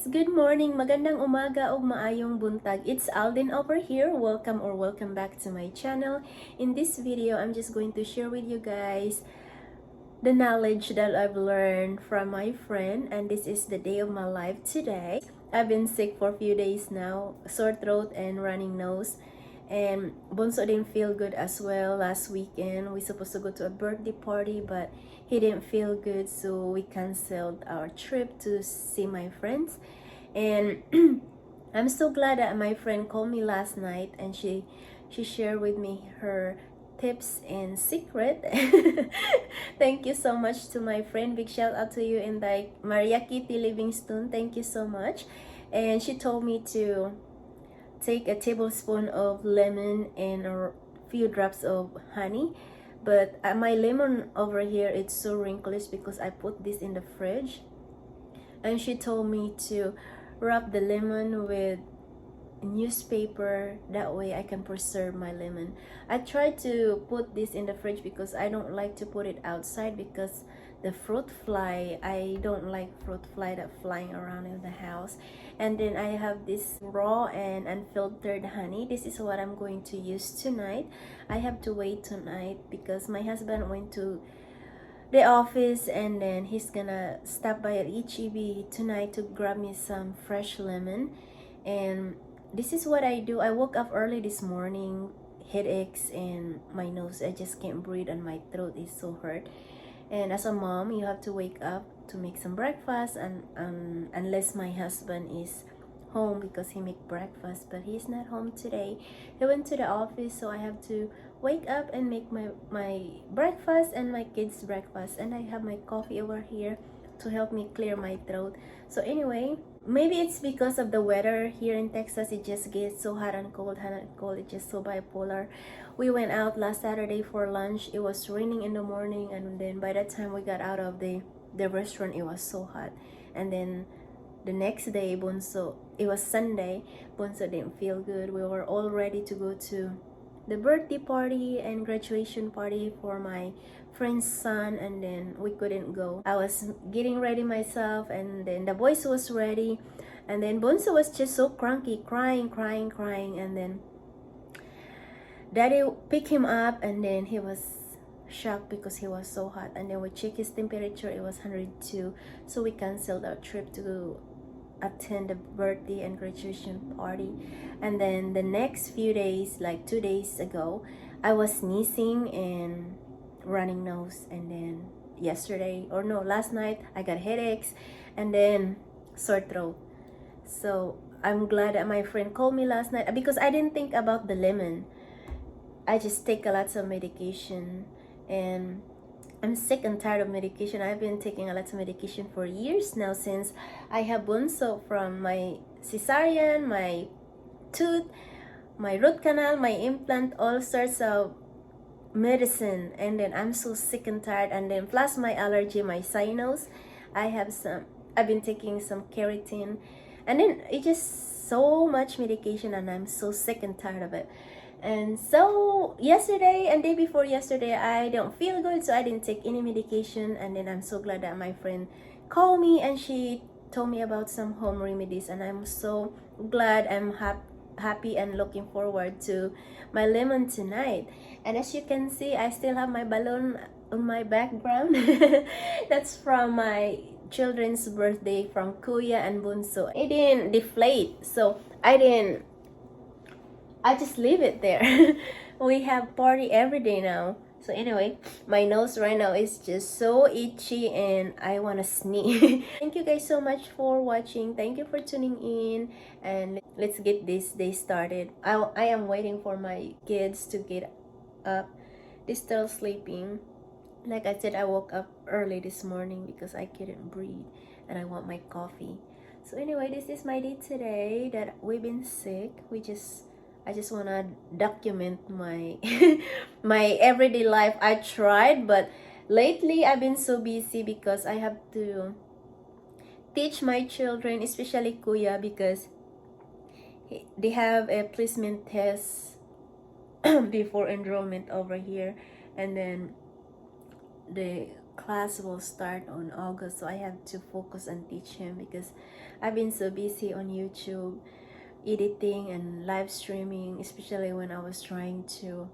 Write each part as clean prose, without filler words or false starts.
Good morning, magandang umaga o maayong buntag. It's Alden over here. Welcome back to my channel. In this video, I'm just going to share with you guys the knowledge that I've learned from my friend, and this is the day of my life today. I've been sick for a few days now, sore throat and running nose. And Bonso didn't feel good as well last weekend. We supposed to go to a birthday party, but he didn't feel good, so we canceled our trip to see my friends. And I'm so glad that my friend called me last night, and she shared with me her tips and secret. Thank you so much to my friend. Big shout out to you, and like Maria Kitty Livingston. Thank you so much. And she told me to take a tablespoon of lemon and a few drops of honey. But my lemon over here, it's so wrinkly because I put this in the fridge. And she told me to wrap the lemon with newspaper, that way I can preserve my lemon. I tried to put this in the fridge because I don't like to put it outside because the fruit fly, I don't like fruit fly that flying around in the house. And then I have this raw and unfiltered honey. This is what I'm going to use tonight. I have to wait tonight because my husband went to the office, and then he's gonna stop by at HEB tonight to grab me some fresh lemon. And this is what I do. I woke up early this morning, headaches and my nose, I just can't breathe and my throat is so hurt. And as a mom, you have to wake up to make some breakfast, and unless my husband is home because he make breakfast, but he's not home today. He went to the office, so I have to wake up and make my breakfast and my kids breakfast, and I have my coffee over here to help me clear my throat. So anyway, maybe it's because of the weather here in Texas. It just gets so hot and cold, it's just so bipolar. We went out last Saturday for lunch. It was raining in the morning, and then by the time we got out of the restaurant, it was so hot. And then the next day, Bonso, it was Sunday, Bonso didn't feel good. We were all ready to go to the birthday party and graduation party for my friend's son, and then we couldn't go. I was getting ready myself, and then the boys was ready, and then Bonso was just so cranky, crying, and then Daddy picked him up, and then he was shocked because he was so hot, and then we checked his temperature, it was 102, so we canceled our trip to attend the birthday and graduation party. And then the next few days, like 2 days ago, I was sneezing and running nose, and then last night I got headaches and then sore throat. So I'm glad that my friend called me last night because I didn't think about the lemon. I just take a lot of medication, and I'm sick and tired of medication. I've been taking a lot of medication for years now since I have Bonso, from my cesarean, my tooth, my root canal, my implant, all sorts of medicine. And then I'm so sick and tired, and then plus my allergy, my sinus. I've been taking some keratin, and then it's just so much medication, and I'm so sick and tired of it. And so yesterday and day before yesterday, I don't feel good, so I didn't take any medication. And then I'm so glad that my friend called me and she told me about some home remedies, and I'm so glad. I'm happy and looking forward to my lemon tonight. And as you can see, I still have my balloon on my background. That's from my children's birthday from Kuya and Bunso. It didn't deflate, so I just leave it there. We have party every day now. So anyway, my nose right now is just so itchy and I want to sneeze. Thank you guys so much for watching. Thank you for tuning in, and let's get this day started. I am waiting for my kids to get up. They're still sleeping. Like I said, I woke up early this morning because I couldn't breathe and I want my coffee. So anyway, this is my day today that we've been sick. I just want to document my my everyday life. I tried, but lately I've been so busy because I have to teach my children, especially Kuya, because they have a placement test before enrollment over here, and then class will start on August, so I have to focus and teach him because I've been so busy on YouTube editing and live streaming, especially when I was trying to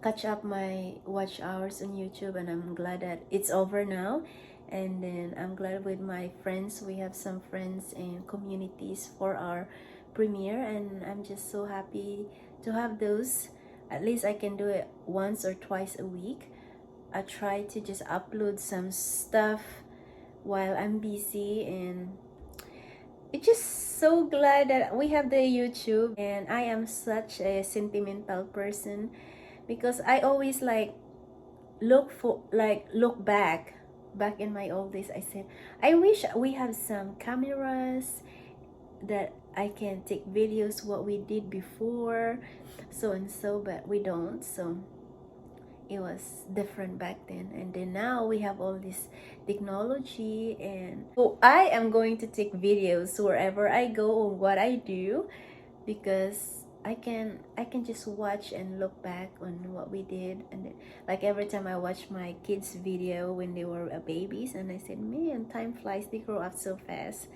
catch up my watch hours on YouTube, and I'm glad that it's over now. And then I'm glad with my friends, we have some friends and communities for our premiere, and I'm just so happy to have those. At least I can do it once or twice a week. I try to just upload some stuff while I'm busy, and it's just so glad that we have the YouTube. And I am such a sentimental person because I always like look back in my old days. I said I wish we have some cameras that I can take videos what we did before, so and so, but we don't. So it was different back then, and then now we have all this technology. And so I am going to take videos wherever I go on what I do, because I can just watch and look back on what we did. And then, like every time I watch my kids video when they were babies, and I said, man, time flies, they grow up so fast.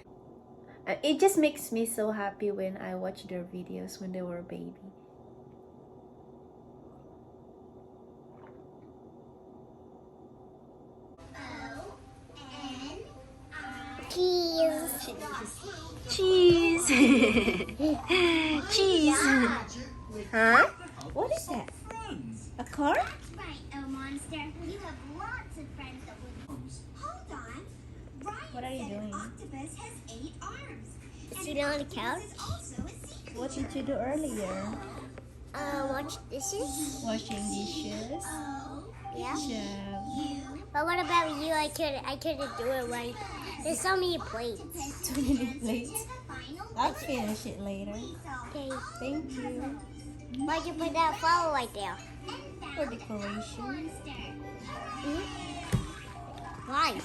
It just makes me so happy when I watch their videos when they were a baby. Cheese. Cheese. Cheese. Huh? What is that? A car? That's right, oh monster. You have lots of friends that would. Hold on. Ryan What are you said doing? an octopus has 8 arms. Sitting on the couch? Is also a sea What creature. did you do earlier? Watch dishes. Washing dishes. Oh, Yeah. Job. But what about you? I couldn't do it right. There's so many plates. Too many plates. the final I'll finish it later. Okay. Thank you. Why'd you put that flower right there? For decoration. Why?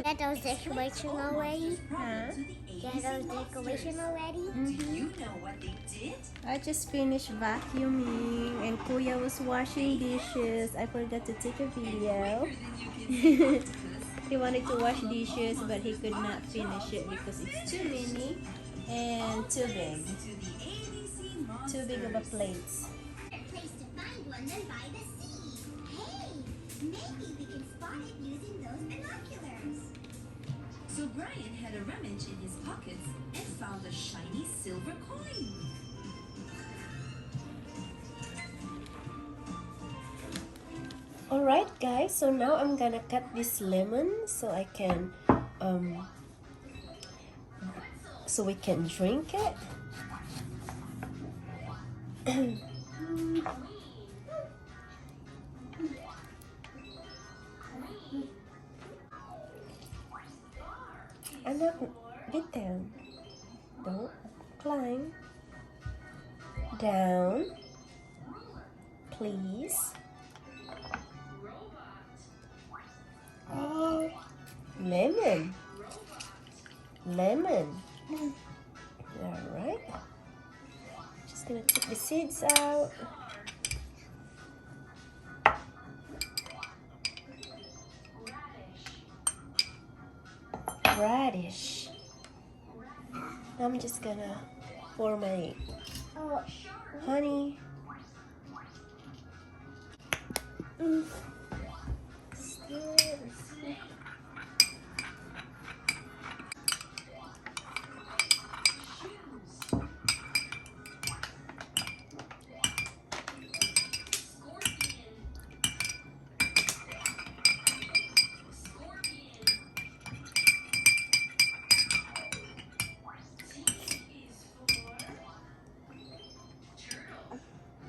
Get those decorations already? Huh? Get those decorations already? You know what they did? I just finished vacuuming and Kuya was washing dishes. I forgot to take a video. He wanted to wash dishes, but he could not finish it because it's too many and too big. Too big of a plates. place to find one than by the sea. Hey, maybe we can spot it using those binoculars. So Brian had a rummage in his pockets and found a shiny silver coin. Alright guys, so now I'm gonna cut this lemon so I can so we can drink it. Anak, get down. Don't climb. Down. Please. Oh, lemon. Lemon. Alright. Just gonna take the seeds out. Radish. I'm just gonna pour my honey.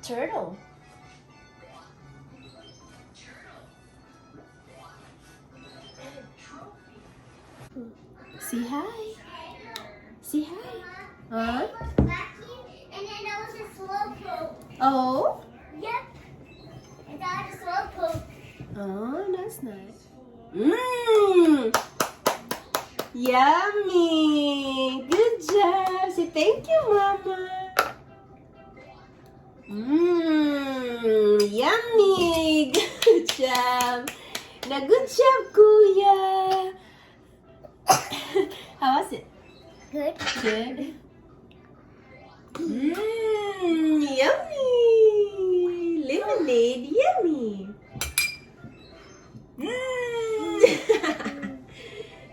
Turtle. Say hi. Say hi. Huh? Vacuum, and then there was a slow poke. Oh? Yep. And I had a slow poke. Oh, that's nice. Mmm. Yummy. Good job. Say thank you, Mama. Mmm. Yummy. Good job. Now, good job, Kuya. How was it? Good. Good. Yummy. Lemonade, yummy.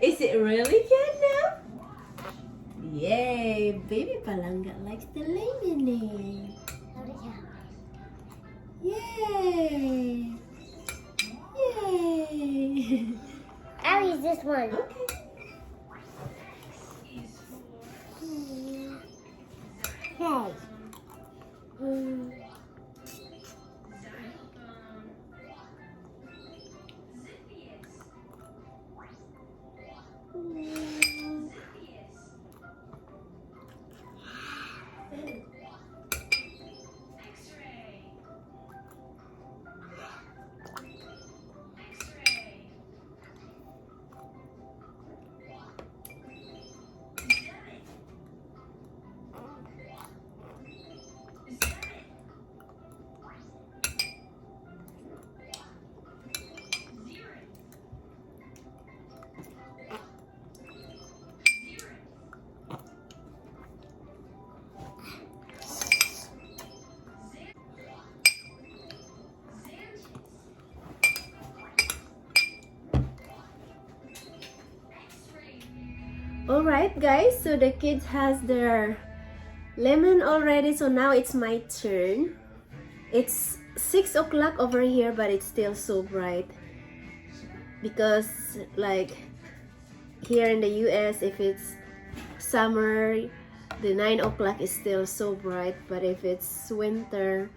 Is it really good now? Yay, baby Palanga likes the lemonade. Yay. Yay. I'll use this one. Okay. Hey. Alright guys, so the kids has their lemon already, so now it's my turn. It's 6 o'clock over here, but it's still so bright because like here in the US, if it's summer, the 9 o'clock is still so bright, but if it's winter,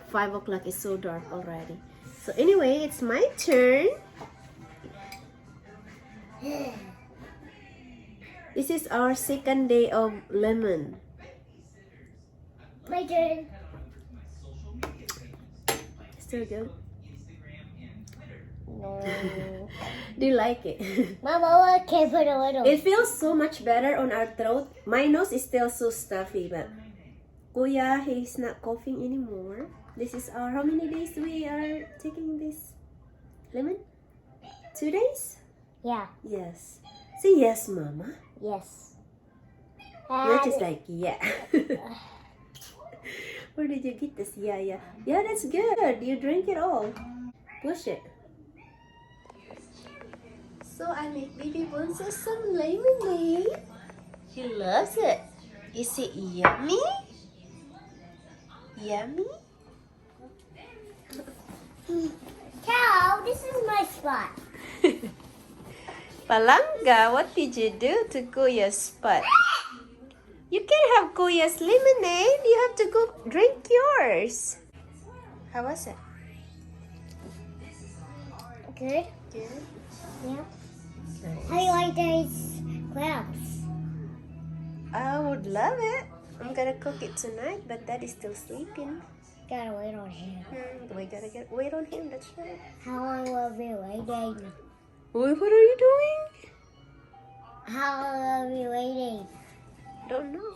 5 o'clock is so dark already. So anyway, it's my turn. This is our second day of lemon. My turn. Still good? No. Do you like it? My mama can put a little. It feels so much better on our throat. My nose is still so stuffy, but Kuya, he's not coughing anymore. This is our, how many days we are taking this lemon? 2 days? Yeah. Yes. Say yes, Mama. Yes. You're just like, yeah. Where did you get this? Yeah, yeah. Yeah, that's good. You drink it all. Push it. So I make baby Bonso some lemonade. He loves it. Is it yummy? Yummy? Cow, this is my spot. Palanga, what did you do to Kuya's spot? You can't have Kuya's lemonade. You have to go drink yours. How was it? Good. Good. Yeah. How do you like these crabs? I would love it. I'm gonna cook it tonight, but Daddy's still sleeping. Gotta wait on him. We gotta wait on him. That's right. How long will be waiting? What are you doing? How long will be waiting? Don't know.